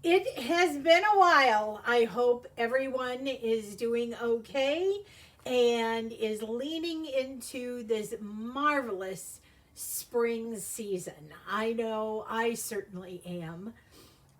It has been a while. I hope everyone is doing okay and is leaning into this marvelous spring season. I know I certainly am.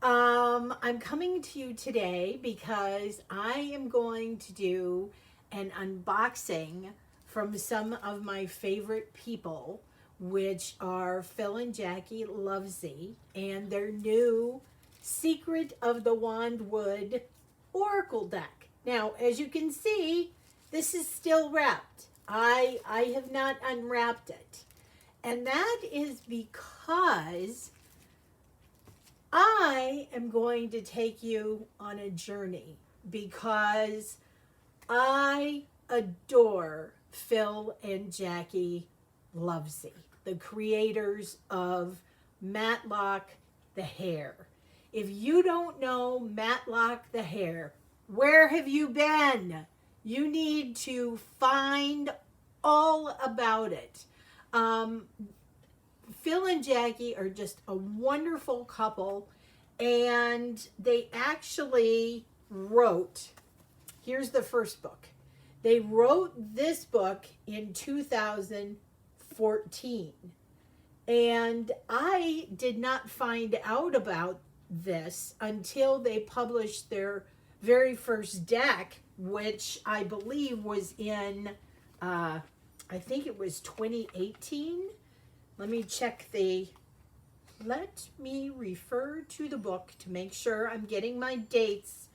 I'm coming to you today because I am going to do an unboxing from some of my favorite people, which are Phil and Jackie Lovesey, and their new Secret of the Wandwood Oracle deck. Now, as you can see, this is still wrapped. I have not unwrapped it. And that is because I am going to take you on a journey because I adore Phil and Jackie Lovesey, the creators of Matlock the Hare. If you don't know Matlock the Hare, where have you been? You need to find all about it. Phil and Jackie are just a wonderful couple, and they actually wrote, here's the first book. They wrote this book in 2014, and I did not find out about this until they published their very first deck, which I believe was in, I think it was 2018. Let me refer to the book to make sure I'm getting my dates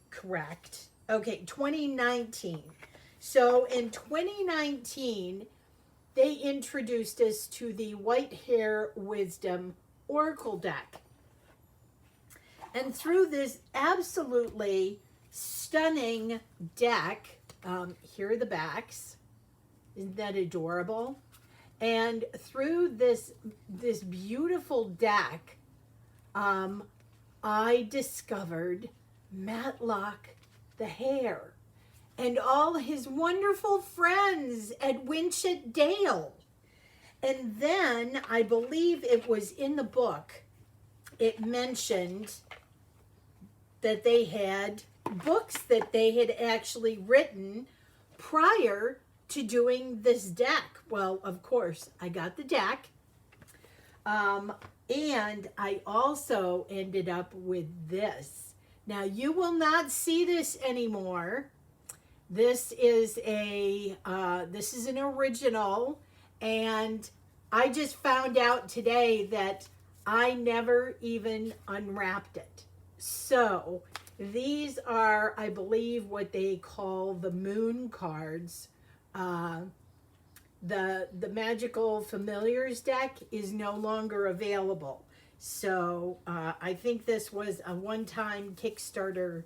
correct. Okay, 2019. So in 2019, they introduced us to the White Hare Wisdom Oracle deck. And through this absolutely stunning deck, here are the backs. Isn't that adorable? And through this beautiful deck, I discovered Matlock the Hare and all his wonderful friends at Winchett Dale. And then I believe it was in the book, it mentioned that they had books that they had actually written prior to doing this deck. Well, of course, I got the deck. And I also ended up with this. Now, you will not see this anymore. This is an original, and I just found out today that I never even unwrapped it. So these are, I believe, what they call the moon cards. The Magical Familiars deck is no longer available. So I think this was a one-time Kickstarter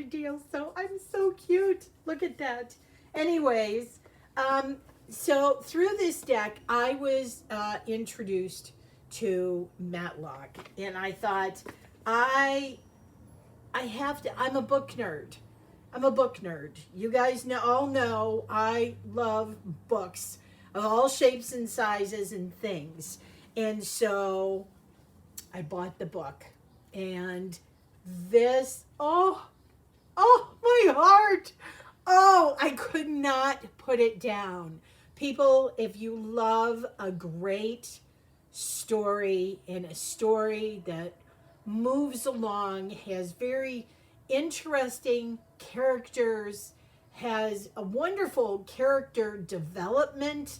deal. So I'm so cute. Look at that. Anyways, so through this deck, I was introduced to Matlock, and I thought I have to. I'm a book nerd. You guys all know I love books of all shapes and sizes and things. And so I bought the book. And this, oh, my heart. Oh, I could not put it down. People, if you love a great story and a story that moves along, has very interesting characters, has a wonderful character development.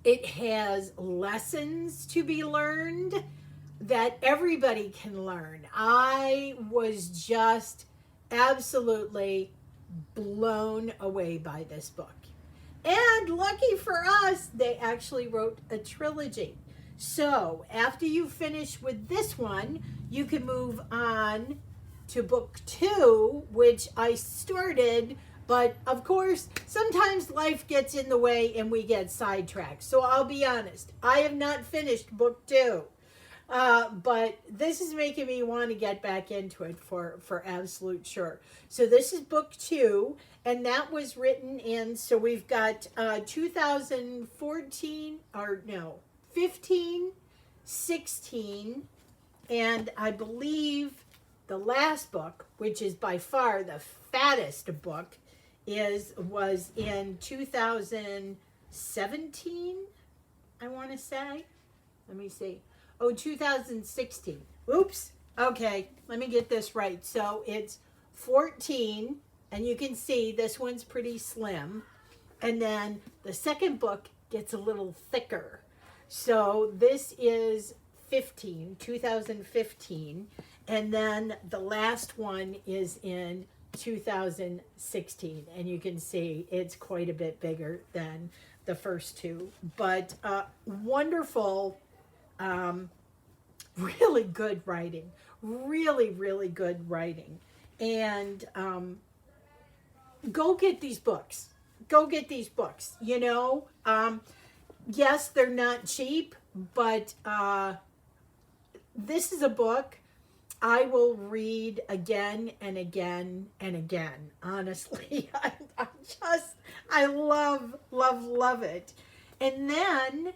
It has lessons to be learned that everybody can learn. I was just absolutely blown away by this book. And lucky for us, they actually wrote a trilogy. So after you finish with this one, you can move on to book 2, which I started, but of course, sometimes life gets in the way and we get sidetracked. So I'll be honest, I have not finished book 2. But this is making me want to get back into it for absolute sure. So this is book 2, and that was written in, so we've got 2014, or no, 15, 16, and I believe the last book, which is by far the fattest book, was in 2017, I want to say. Let me see. Oh, 2016. Oops. Okay, let me get this right. So it's 14, and you can see this one's pretty slim. And then the second book gets a little thicker. So this is 15, 2015. And then the last one is in 2016. And you can see it's quite a bit bigger than the first two. But wonderful, really good writing. Really, really good writing. And go get these books. Go get these books. You know, yes, they're not cheap, but this is a book I will read again and again and again. Honestly, I love, love, love it. And then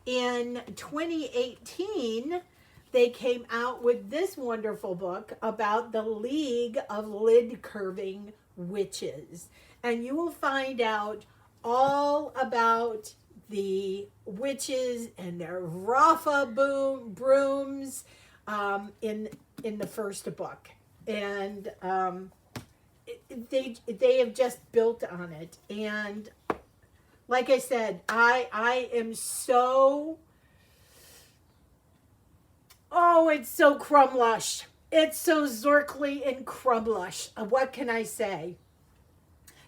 in 2018, they came out with this wonderful book about the League of Lid Curving Witches. And you will find out all about the witches and their Rafa brooms in the first book. And they have just built on it. And like I said, I am so... Oh, it's so crumlush. It's so Zorkly and crumlush. What can I say?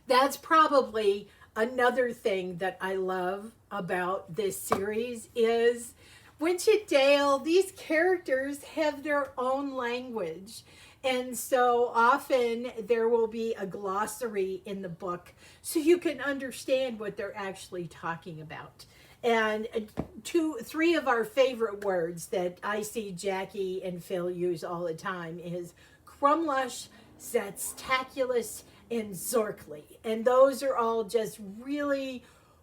That's probably another thing that I love about this series is Winchett-Dale, these characters have their own language. And so often there will be a glossary in the book so you can understand what they're actually talking about. And three of our favorite words that I see Jackie and Phil use all the time is crumlush, Zatstaculous, and Zorkly. And those are all just really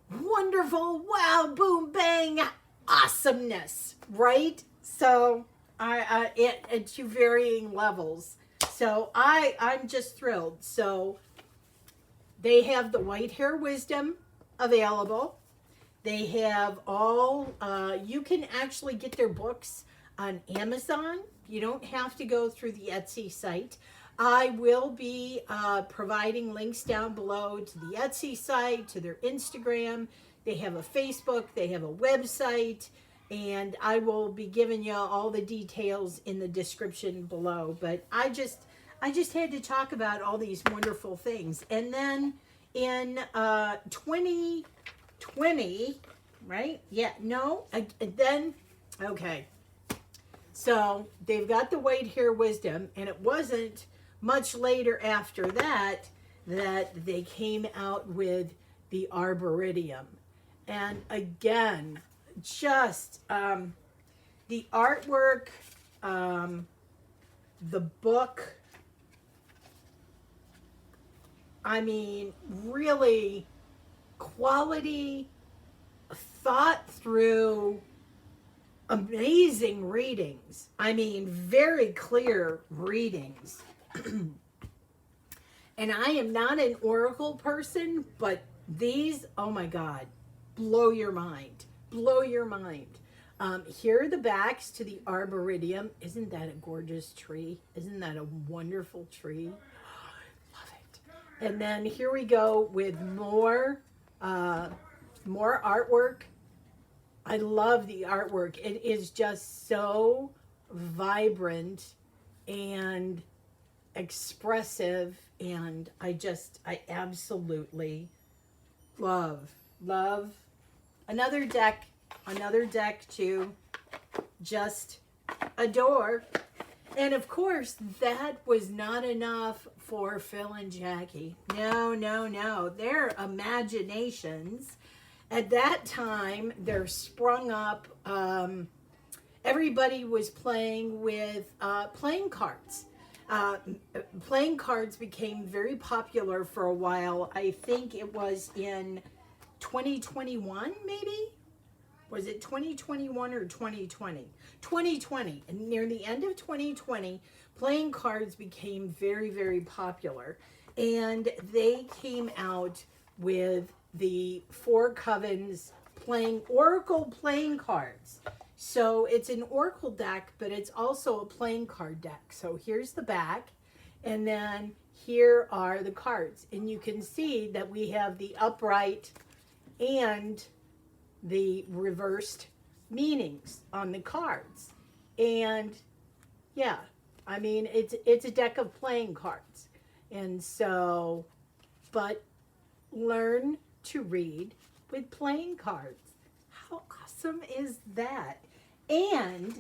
wonderful, wow, boom, bang, awesomeness, right? So at to varying levels. So I'm just thrilled. So they have the White Hare Wisdom available. They have all, you can actually get their books on Amazon. You don't have to go through the Etsy site. I will be providing links down below to the Etsy site, to their Instagram. They have a Facebook, they have a website, and I will be giving you all the details in the description below. But I just had to talk about all these wonderful things. And then in 2020, right? Yeah, no, then, okay. So they've got the White Hare Wisdom, and it wasn't much later after that they came out with the Arboretum. And again, just the artwork, the book, I mean, really quality, thought through, amazing readings. I mean, very clear readings. And I am not an oracle person, but these, oh my God, blow your mind. Blow your mind. Here are the backs to the Arboretum. Isn't that a gorgeous tree? Isn't that a wonderful tree? Love it. And then here we go with more artwork. I love the artwork. It is just so vibrant and expressive, and I absolutely love another deck to just adore. And of course, that was not enough for Phil and Jackie. No. Their imaginations at that time, they're sprung up. Everybody was playing with playing cards. Playing cards became very popular for a while. I think it was in 2021, maybe? Was it 2021 or 2020? 2020. And near the end of 2020, playing cards became very, very popular. And they came out with the Four Covens Oracle playing cards. So it's an Oracle deck, but it's also a playing card deck. So here's the back, and then here are the cards. And you can see that we have the upright and the reversed meanings on the cards. And yeah, I mean, it's a deck of playing cards. And so, but learn to read with playing cards. How awesome is that? And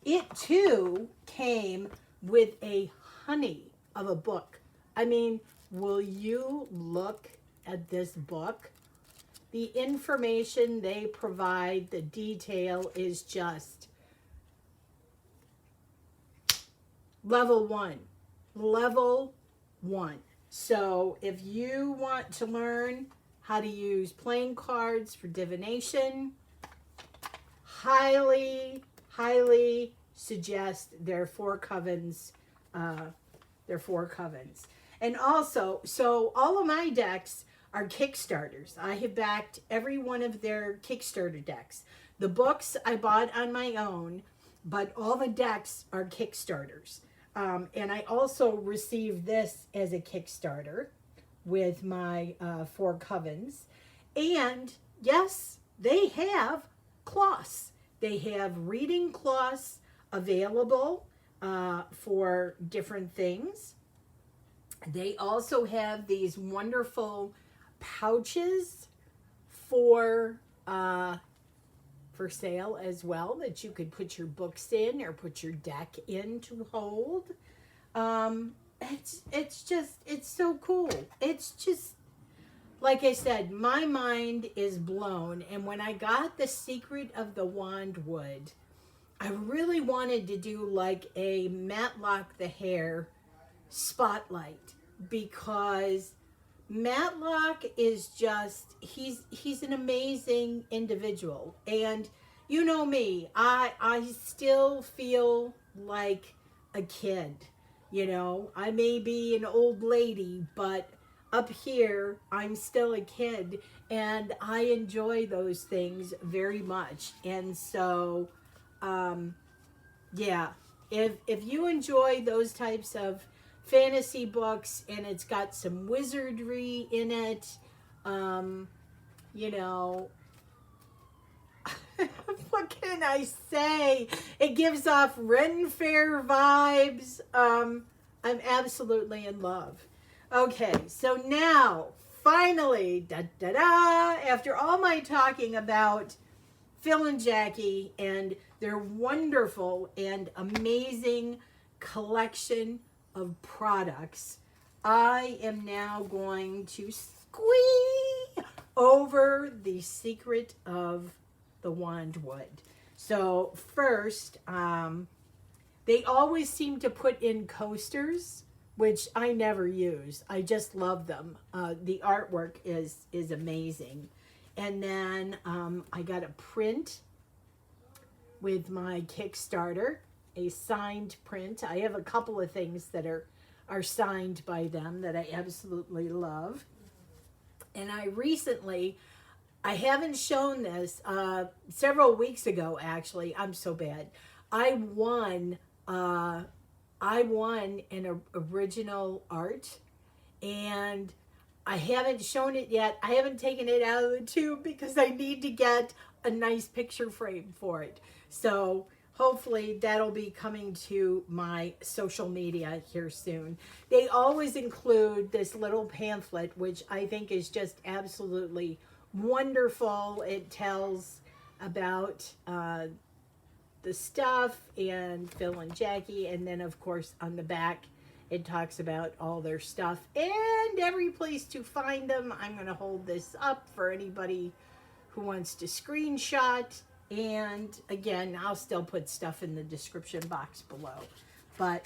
it too came with a honey of a book. I mean, will you look at this book? The information they provide, the detail is just level one. Level one. So if you want to learn how to use playing cards for divination, highly, highly suggest their Four Covens, And also, so all of my decks are Kickstarters. I have backed every one of their Kickstarter decks. The books I bought on my own, but all the decks are Kickstarters. And I also received this as a Kickstarter with my Four Covens. And yes, they have cloths. They have reading cloths available for different things. They also have these wonderful pouches for sale as well, that you could put your books in or put your deck in to hold. It's so cool. It's just, like I said, my mind is blown. And when I got the Secret of the Wandwood, I really wanted to do like a Matlock the Hare spotlight, because Matlock is just, he's an amazing individual. And you know me, I still feel like a kid. You know, I may be an old lady, but up here, I'm still a kid, and I enjoy those things very much. And so, yeah, if you enjoy those types of fantasy books and it's got some wizardry in it, you know, what can I say? It gives off Ren Fair vibes. I'm absolutely in love. Okay, so now, finally, after all my talking about Phil and Jackie and their wonderful and amazing collection of products, I am now going to squee over the Secret of the Wandwood. So first, they always seem to put in coasters, which I never use. I just love them. The artwork is amazing. And then I got a print with my Kickstarter, a signed print. I have a couple of things that are signed by them that I absolutely love. And I haven't shown this, several weeks ago, actually. I'm so bad. I won an original art, and I haven't shown it yet. I haven't taken it out of the tube because I need to get a nice picture frame for it. So hopefully that'll be coming to my social media here soon. They always include this little pamphlet, which I think is just absolutely wonderful. It tells about the stuff and Phil and Jackie, and then of course on the back it talks about all their stuff and every place to find them. I'm going to hold this up for anybody who wants to screenshot, and again, I'll still put stuff in the description box below. But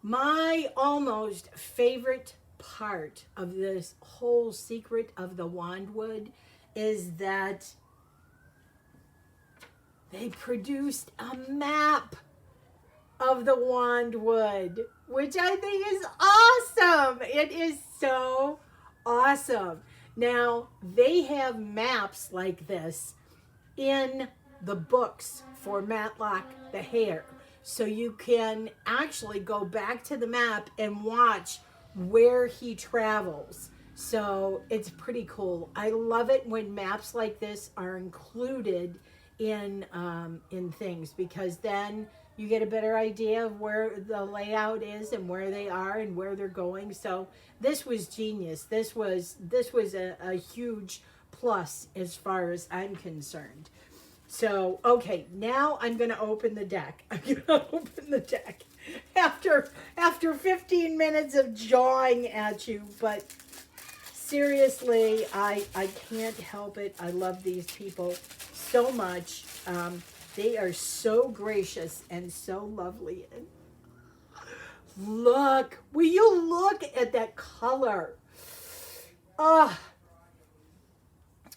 my almost favorite part of this whole Secret of the Wandwood is that they produced a map of the Wandwood, which I think is awesome. It is so awesome. Now, they have maps like this in the books for Matlock the Hare. So you can actually go back to the map and watch where he travels. So it's pretty cool. I love it when maps like this are included in things, because then you get a better idea of where the layout is and where they are and where they're going. So this was genius. This was a huge plus as far as I'm concerned. So, okay, now I'm going to open the deck. I'm going to open the deck after 15 minutes of jawing at you, but seriously, I can't help it. I love these people so much. They are so gracious and so lovely. And look, will you look at that color?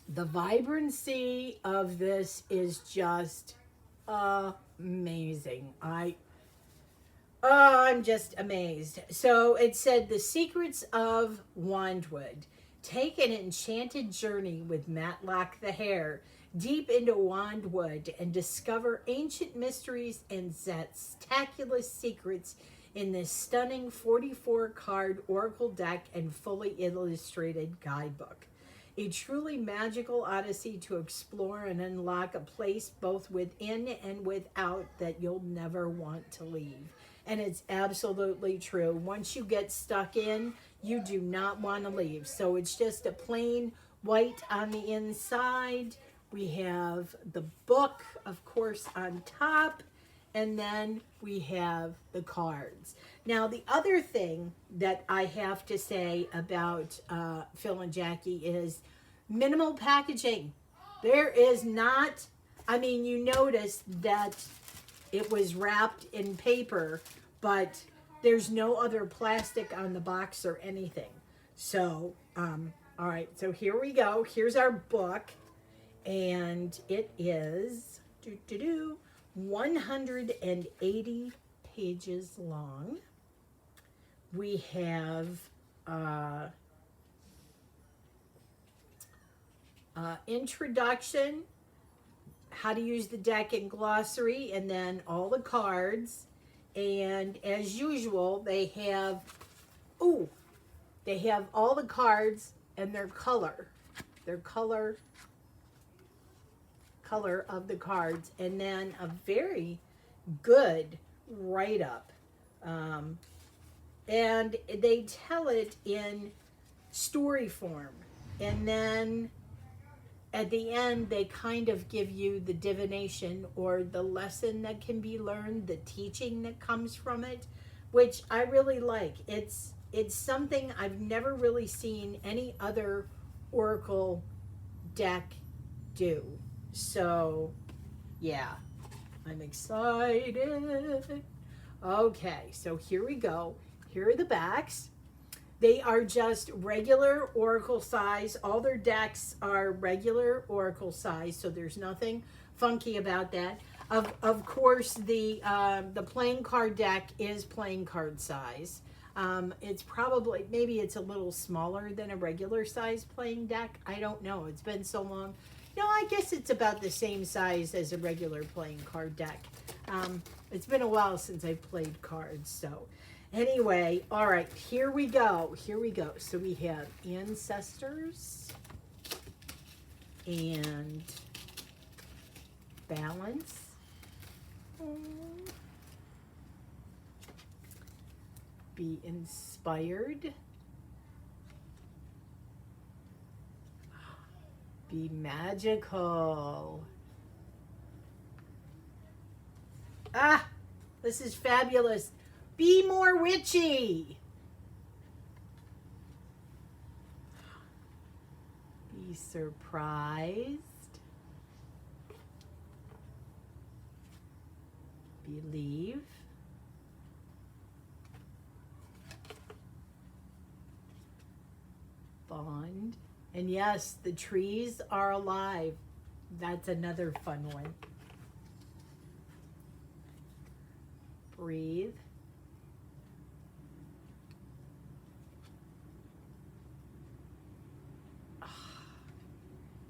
The vibrancy of this is just amazing. I'm just amazed. So it said, The Secrets of Wandwood. Take an enchanted journey with Matlock the Hare deep into Wandwood and discover ancient mysteries and spectacular secrets in this stunning 44-card oracle deck and fully illustrated guidebook. A truly magical odyssey to explore and unlock a place both within and without that you'll never want to leave. And it's absolutely true. Once you get stuck in, you do not want to leave. So it's just a plain white on the inside. We have the book, of course, on top. And then we have the cards. Now, the other thing that I have to say about Phil and Jackie is minimal packaging. There is not, you notice that it was wrapped in paper, but there's no other plastic on the box or anything. So, all right, so here we go. Here's our book, and it is 180 pages long. We have introduction, how to use the deck and glossary, and then all the cards. And as usual, they have all the cards and their color of the cards, and then a very good write-up. And they tell it in story form. And then at the end, they kind of give you the divination or the lesson that can be learned, the teaching that comes from it, which I really like. It's something I've never really seen any other Oracle deck do. So, yeah, I'm excited. Okay, so here we go. Here are the backs. They are just regular Oracle size. All their decks are regular Oracle size, so there's nothing funky about that. Of course, the playing card deck is playing card size. It's probably, maybe it's a little smaller than a regular size playing deck. I don't know. It's been so long. No, I guess it's about the same size as a regular playing card deck. It's been a while since I've played cards, so... Anyway, all right, here we go. So we have ancestors and balance. Be inspired. Be magical. Ah, this is fabulous. Be more witchy. Be surprised. Believe. Bond. And yes, the trees are alive. That's another fun one. Breathe.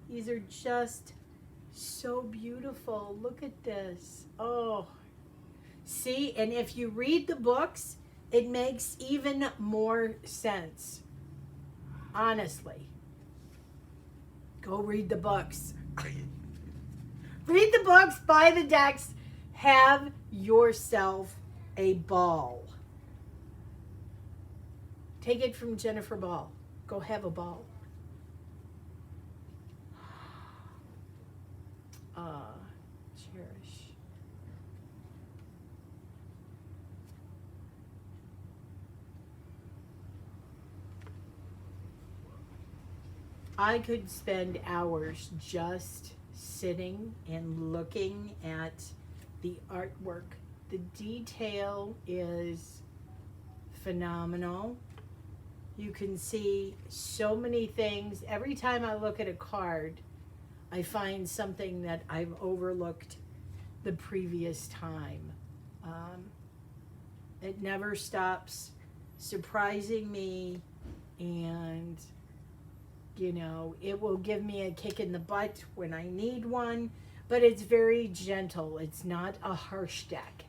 These are just so beautiful. Look at this. Oh, see, and if you read the books, it makes even more sense. Honestly. Go read the books. Read the books, buy the decks, have yourself a ball. Take it from Jennifer Ball. Go have a ball. Cherish. I could spend hours just sitting and looking at the artwork. The detail is phenomenal. You can see so many things. Every time I look at a card, I find something that I've overlooked the previous time. It never stops surprising me, and it will give me a kick in the butt when I need one, but it's very gentle. It's not a harsh deck,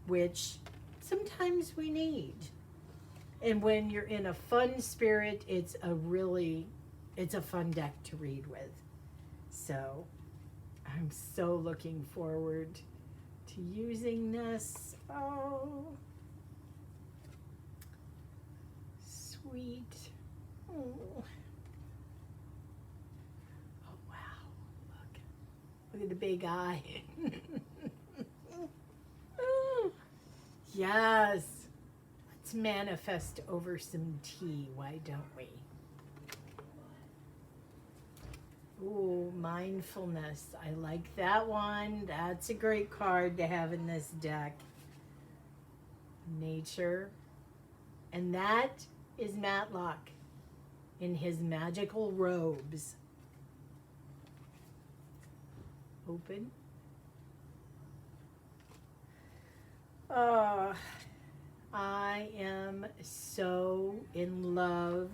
which sometimes we need. And when you're in a fun spirit, it's a fun deck to read with. So I'm so looking forward to using this. Oh, sweet. Oh. Look at the big eye. Yes. Let's manifest over some tea, why don't we? Ooh, mindfulness. I like that one. That's a great card to have in this deck. Nature. And that is Matlock in his magical robes. Open. Oh, I am so in love.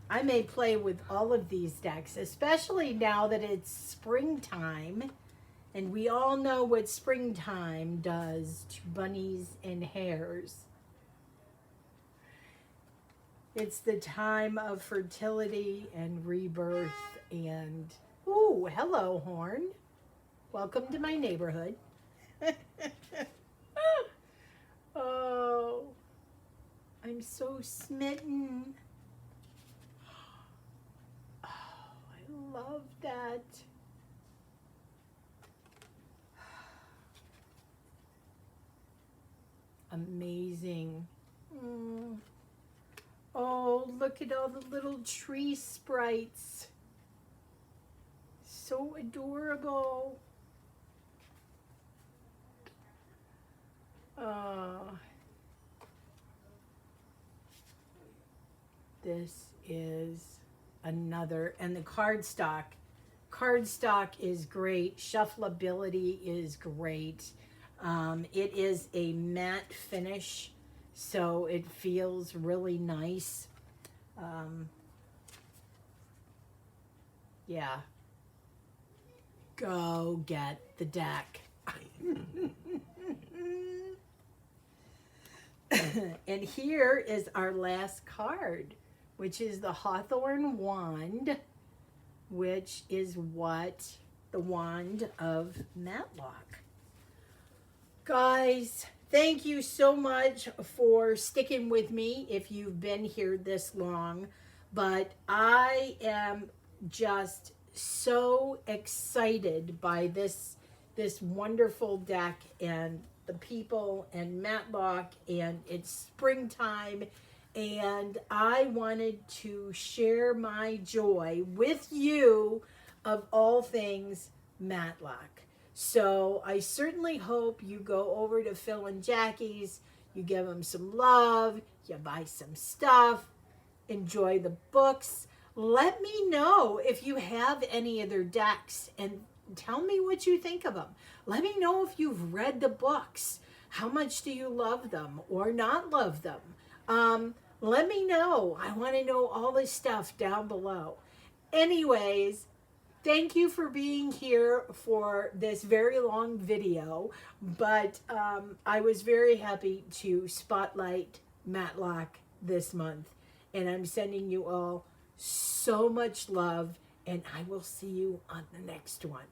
I may play with all of these decks, especially now that it's springtime. And we all know what springtime does to bunnies and hares. It's the time of fertility and rebirth and... Ooh, hello, Horn. Welcome to my neighborhood. Oh, I'm so smitten. Oh, I love that. Amazing. Oh, look at all the little tree sprites. So adorable. This is another, and the cardstock is great. Shuffleability is great. It is a matte finish, so it feels really nice. Yeah. Go get the deck. And here is our last card, which is the Hawthorn Wand, which is what the wand of Matlock. Guys, thank you so much for sticking with me if you've been here this long. But I am just so excited by this wonderful deck and the people and Matlock, and it's springtime, and I wanted to share my joy with you of all things Matlock. So I certainly hope you go over to Phil and Jackie's, you give them some love, you buy some stuff, enjoy the books. Let me know if you have any of their decks and tell me what you think of them. Let me know if you've read the books. How much do you love them or not love them? Let me know. I want to know all this stuff down below. Anyways, thank you for being here for this very long video, but I was very happy to spotlight Matlock this month, and I'm sending you all so much love, and I will see you on the next one.